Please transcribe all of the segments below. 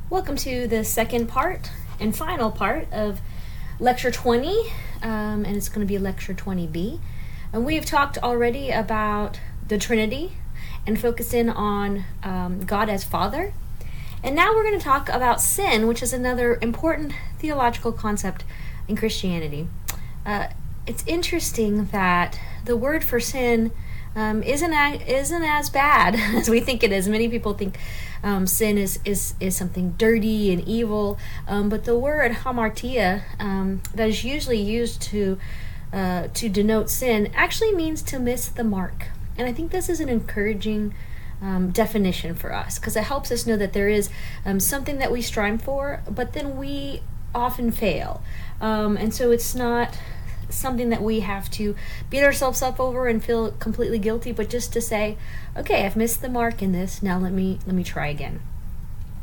Welcome to the second part and final part of Lecture 20, and it's going to be Lecture 20B. And we've talked already about the Trinity and focused in on God as Father. And now we're going to talk about sin, which is another important theological concept in Christianity. It's interesting that the word for sin isn't as bad as we think it is. Many people think sin is something dirty and evil, but the word hamartia that is usually used to denote sin actually means to miss the mark. And I think this is an encouraging definition for us, because it helps us know that there is something that we strive for, but then we often fail. And so it's not something that we have to beat ourselves up over and feel completely guilty, but just to say, okay, I've missed the mark in this, now let me try again.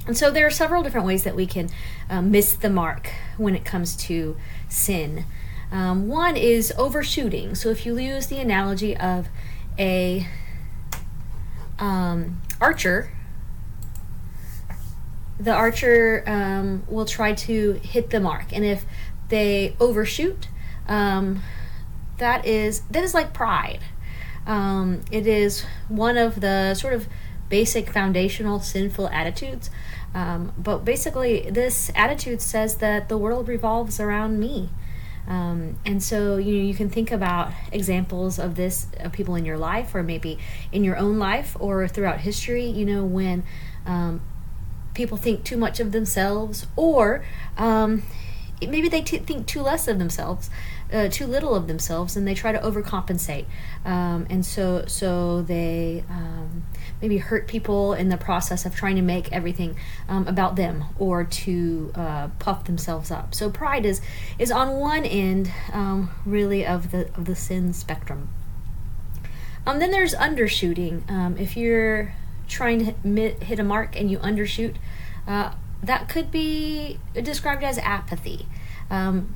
And so there are several different ways that we can miss the mark when it comes to sin. One is overshooting. So if you use the analogy of a archer, the archer will try to hit the mark, and if they overshoot, that is like pride. It is one of the sort of basic foundational sinful attitudes. But basically, this attitude says that the world revolves around me. And so you can think about examples of this, of people in your life, or maybe in your own life, or throughout history, when people think too much of themselves, or maybe they think too less of themselves, too little of themselves, and they try to overcompensate. And so they maybe hurt people in the process of trying to make everything about them, or to puff themselves up. So pride is on one end, really, of the sin spectrum. Then there's undershooting. If you're trying to hit a mark and you undershoot, that could be described as apathy.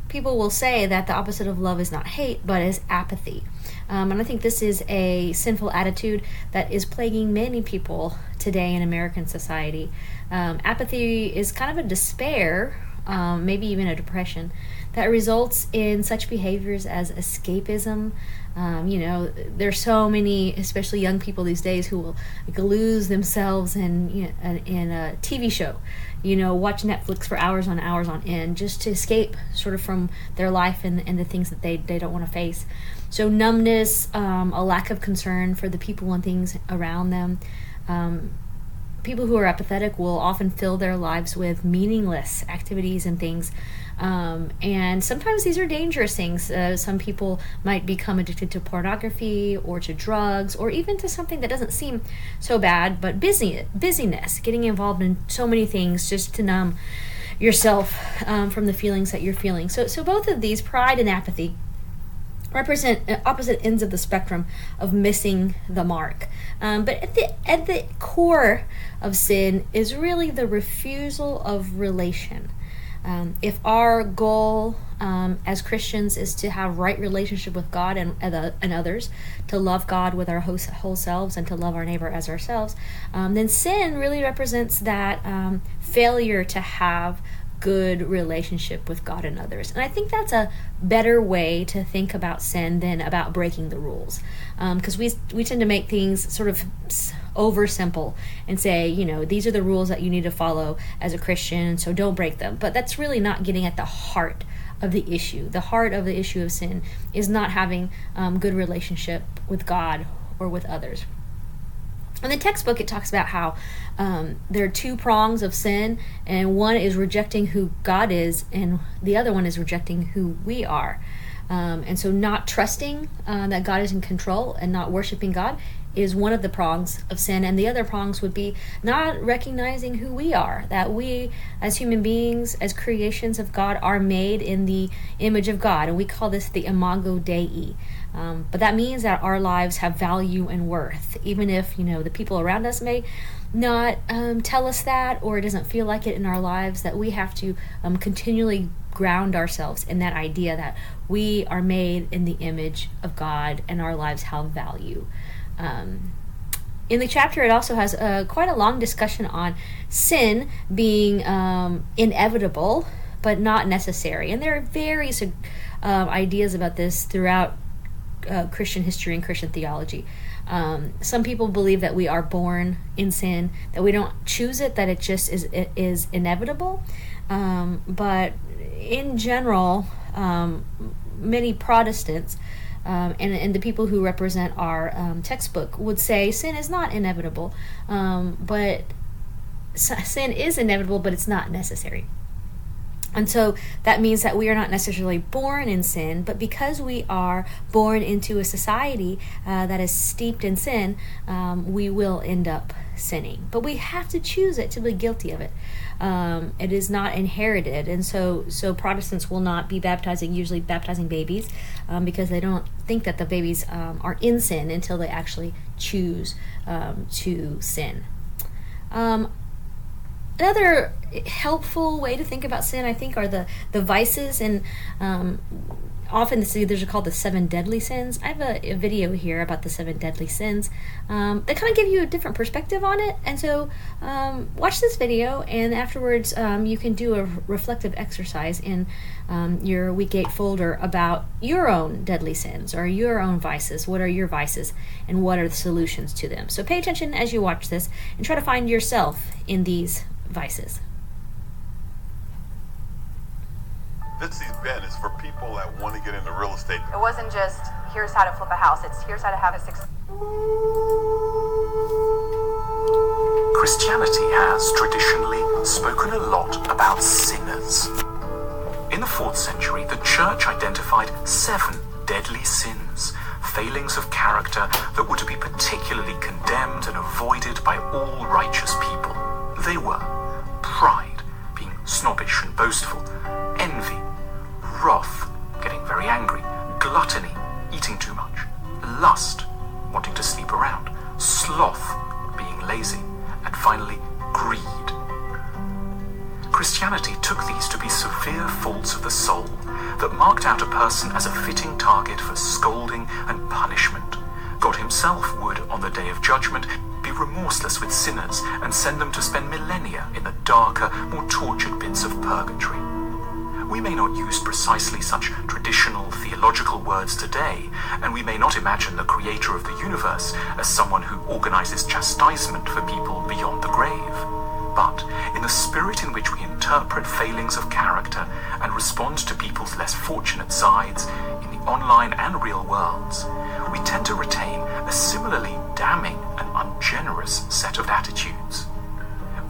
People will say that the opposite of love is not hate, but is apathy. And I think this is a sinful attitude that is plaguing many people today in American society. Apathy is kind of a despair, maybe even a depression, that results in such behaviors as escapism. There's so many, especially young people these days, who will lose themselves in a TV show. Watch Netflix for hours on end, just to escape sort of from their life and the things that they don't want to face. So numbness, a lack of concern for the people and things around them. People who are apathetic will often fill their lives with meaningless activities and things. And sometimes these are dangerous things. Some people might become addicted to pornography, or to drugs, or even to something that doesn't seem so bad, but busyness, getting involved in so many things just to numb yourself from the feelings that you're feeling. So both of these, pride and apathy, represent opposite ends of the spectrum of missing the mark. But at the core of sin is really the refusal of relation. If our goal as Christians is to have right relationship with God and others, to love God with our whole selves and to love our neighbor as ourselves, then sin really represents that failure to have good relationship with God and others. And I think that's a better way to think about sin than about breaking the rules, because we tend to make things sort of over simple and say, these are the rules that you need to follow as a Christian, so don't break them. But that's really not getting at the heart of the issue. The heart of the issue of sin is not having good relationship with God or with others. In the textbook, it talks about how there are two prongs of sin, and one is rejecting who God is, and the other one is rejecting who we are. And so not trusting that God is in control and not worshiping God is one of the prongs of sin, and the other prongs would be not recognizing who we are, that we as human beings, as creations of God, are made in the image of God, and we call this the imago Dei. But that means that our lives have value and worth, even if the people around us may not tell us that, or it doesn't feel like it in our lives, that we have to continually ground ourselves in that idea that we are made in the image of God and our lives have value. In the chapter, it also has quite a long discussion on sin being inevitable but not necessary. And there are various ideas about this throughout Christian history and Christian theology. Some people believe that we are born in sin, that we don't choose it, that it just is inevitable. But in general, many Protestants and the people who represent our textbook would say sin is not inevitable, but sin is inevitable, but it's not necessary. And so that means that we are not necessarily born in sin, but because we are born into a society that is steeped in sin, we will end up sinning. But we have to choose it to be guilty of it. It is not inherited. And so Protestants will not be usually baptizing babies, because they don't think that the babies are in sin until they actually choose to sin. Another helpful way to think about sin, I think, are the vices, and often these are called the 7 deadly sins. I have a video here about the 7 deadly sins. They kind of give you a different perspective on it, and so watch this video, and afterwards you can do a reflective exercise in your Week 8 folder about your own deadly sins or your own vices. What are your vices, and what are the solutions to them? So pay attention as you watch this, and try to find yourself in these vices. This event is for people that want to get into real estate. It wasn't just, here's how to flip a house, it's here's how to have a Christianity has traditionally spoken a lot about sinners. In the 4th century, the church identified 7 deadly sins, failings of character that were to be particularly condemned and avoided by all righteous people. They were pride, being snobbish and boastful, envy, wrath, getting very angry, gluttony, eating too much, lust, wanting to sleep around, sloth, being lazy, and finally, greed. Christianity took these to be severe faults of the soul that marked out a person as a fitting target for scolding and punishment. God himself would, on the day of judgment, be remorseless with sinners and send them to spend millennia in the darker, more tortured bits of purgatory. We may not use precisely such traditional theological words today, and we may not imagine the creator of the universe as someone who organizes chastisement for people beyond the grave. But in the spirit in which we interpret failings of character and respond to people's less fortunate sides in the online and real worlds, we tend to retain a similarly damning and ungenerous set of attitudes.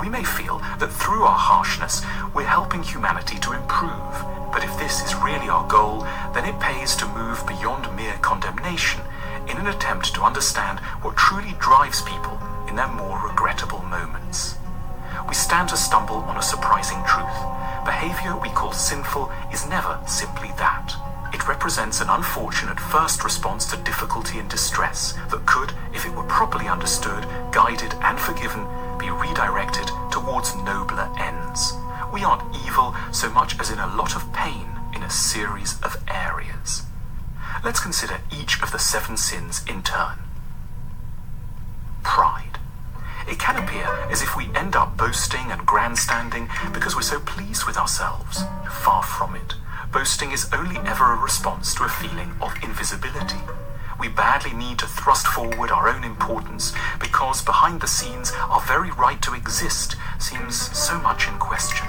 We may feel that through our harshness, we're helping humanity to improve, but if this is really our goal, then it pays to move beyond mere condemnation in an attempt to understand what truly drives people in their more regrettable moments. We stand to stumble on a surprising truth. Behavior we call sinful is never simply that. It represents an unfortunate first response to difficulty and distress that could, if it were properly understood, guided, and forgiven, be redirected towards nobler ends. We aren't evil so much as in a lot of pain in a series of areas. Let's consider each of the 7 sins in turn. Pride. It can appear as if we end up boasting and grandstanding because we're so pleased with ourselves. Far from it. Boasting is only ever a response to a feeling of invisibility. We badly need to thrust forward our own importance because behind the scenes our very right to exist seems so much in question.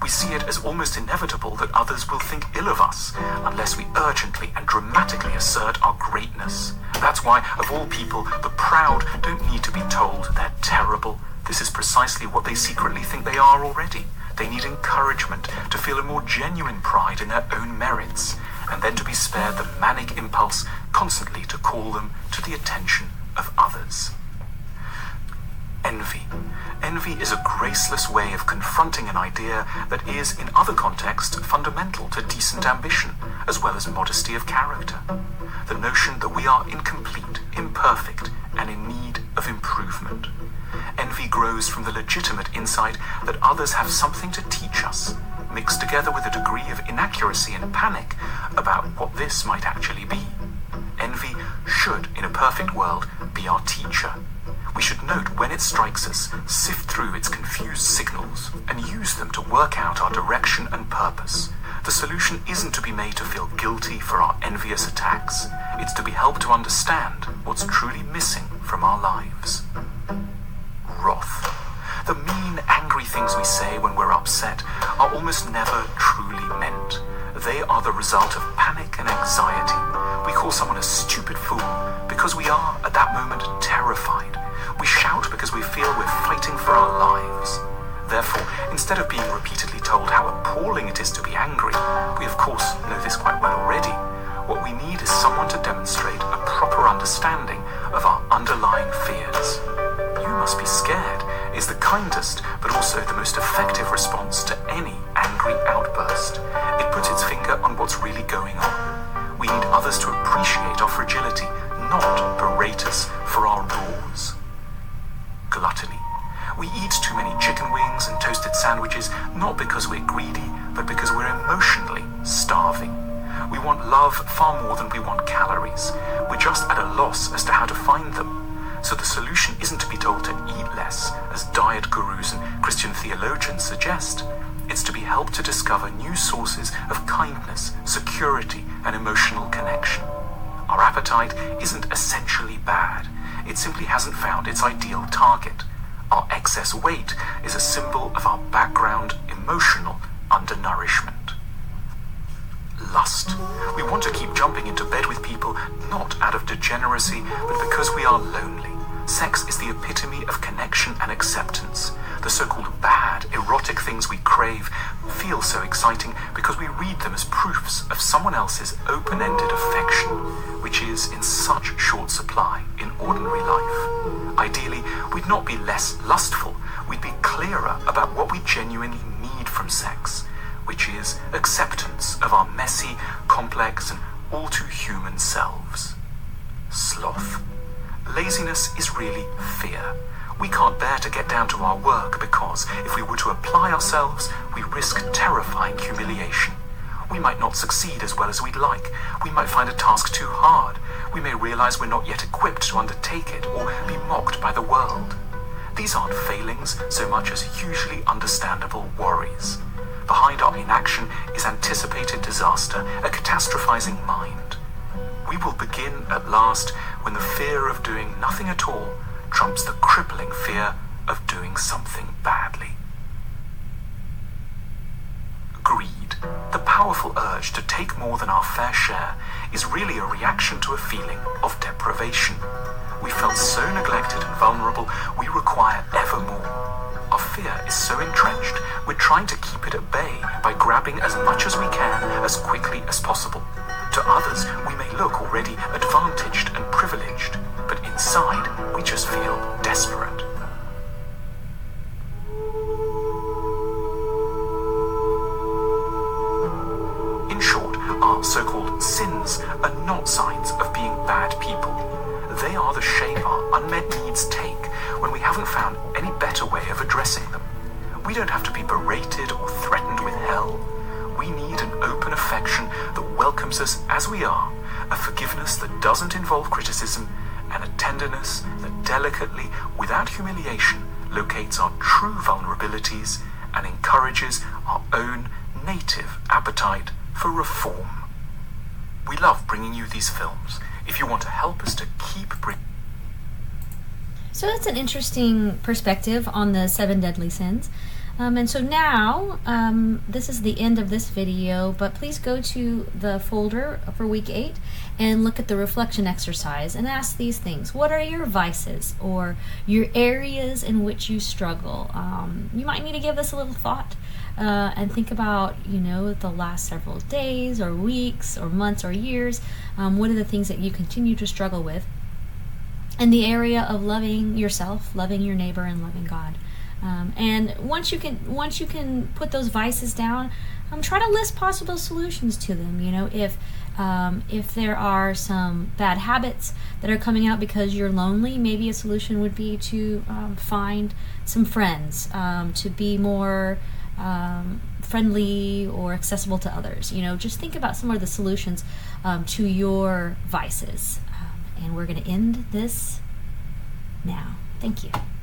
We see it as almost inevitable that others will think ill of us unless we urgently and dramatically assert our greatness. That's why, of all people, the proud don't need to be told they're terrible. This is precisely what they secretly think they are already. They need encouragement to feel a more genuine pride in their own merits, and then to be spared the manic impulse constantly to call them to the attention of others. Envy. Envy is a graceless way of confronting an idea that is, in other contexts, fundamental to decent ambition, as well as modesty of character. The notion that we are incomplete, imperfect, and in need of improvement. Envy grows from the legitimate insight that others have something to teach us, mixed together with a degree of inaccuracy and panic about what this might actually be. Envy should, in a perfect world, be our teacher. We should note when it strikes us, sift through its confused signals, and use them to work out our direction and purpose. The solution isn't to be made to feel guilty for our envious attacks. It's to be helped to understand what's truly missing from our lives. Wrath. The mean, angry things we say when we're upset are almost never truly meant. They are the result of panic and anxiety. We call someone a stupid fool because we are, at that moment, terrified. We shout because we feel we're fighting for our lives. Therefore, instead of being repeatedly told how appalling it is to be angry, we of course know this quite well already. What we need is someone to demonstrate a proper understanding of our underlying fears. "You must be scared" is the kindest but also the most effective response to any angry outburst. It puts its finger on what's really going on. We need others to appreciate our fragility, not berate us for our roars. Gluttony. We eat too many chicken wings and toasted sandwiches, not because we're greedy, but because we're emotionally starving. We want love far more than we want calories. We're just at a loss as to how to find them. So the solution isn't to be told to eat less, as diet gurus and Christian theologians suggest. It's to be helped to discover new sources of kindness, security, and emotional connection. Our appetite isn't essentially bad. It simply hasn't found its ideal target. Our excess weight is a symbol of our background emotional undernourishment. Lust. We want to keep jumping into bed with people not out of degeneracy, but because we are lonely. Sex is the epitome of connection and acceptance. The so-called bad, erotic things we crave feel so exciting because we read them as proofs of someone else's open-ended affection, which is in such short supply in ordinary life. Ideally, we'd not be less lustful, we'd be clearer about what we genuinely need from sex, which is acceptance of our messy, complex, and all too human selves. Sloth. Laziness is really fear. We can't bear to get down to our work because if we were to apply ourselves, we risk terrifying humiliation. We might not succeed as well as we'd like. We might find a task too hard. We may realize we're not yet equipped to undertake it or be mocked by the world. These aren't failings so much as hugely understandable worries. Behind our inaction is anticipated disaster, a catastrophizing mind. We will begin at last when the fear of doing nothing at all trumps the crippling fear of doing something badly. Greed, the powerful urge to take more than our fair share, is really a reaction to a feeling of deprivation. We felt so neglected and vulnerable, we require ever more. Our fear is so entrenched, we're trying to keep it at bay by grabbing as much as we can as quickly as possible. To others, we may look already advantaged and privileged, but inside, we just feel desperate. In short, our so-called sins are not signs of being bad people. They are the shape our unmet needs take when we haven't found any better way of addressing them. We don't have to be berated or threatened with hell. We need an open affection that welcomes us as we are, a forgiveness that doesn't involve criticism, and a tenderness that delicately, without humiliation, locates our true vulnerabilities and encourages our own native appetite for reform. We love bringing you these films. If you want to help us to keep bringing... So that's an interesting perspective on the 7 deadly sins. And so now, this is the end of this video, but please go to the folder for week 8 and look at the reflection exercise and ask these things. What are your vices or your areas in which you struggle? You might need to give this a little thought and think about, the last several days or weeks or months or years. What are the things that you continue to struggle with in the area of loving yourself, loving your neighbor, and loving God? And once you can put those vices down, try to list possible solutions to them. If there are some bad habits that are coming out because you're lonely, maybe a solution would be to find some friends, to be more friendly or accessible to others. Just think about some of the solutions to your vices. And we're going to end this now. Thank you.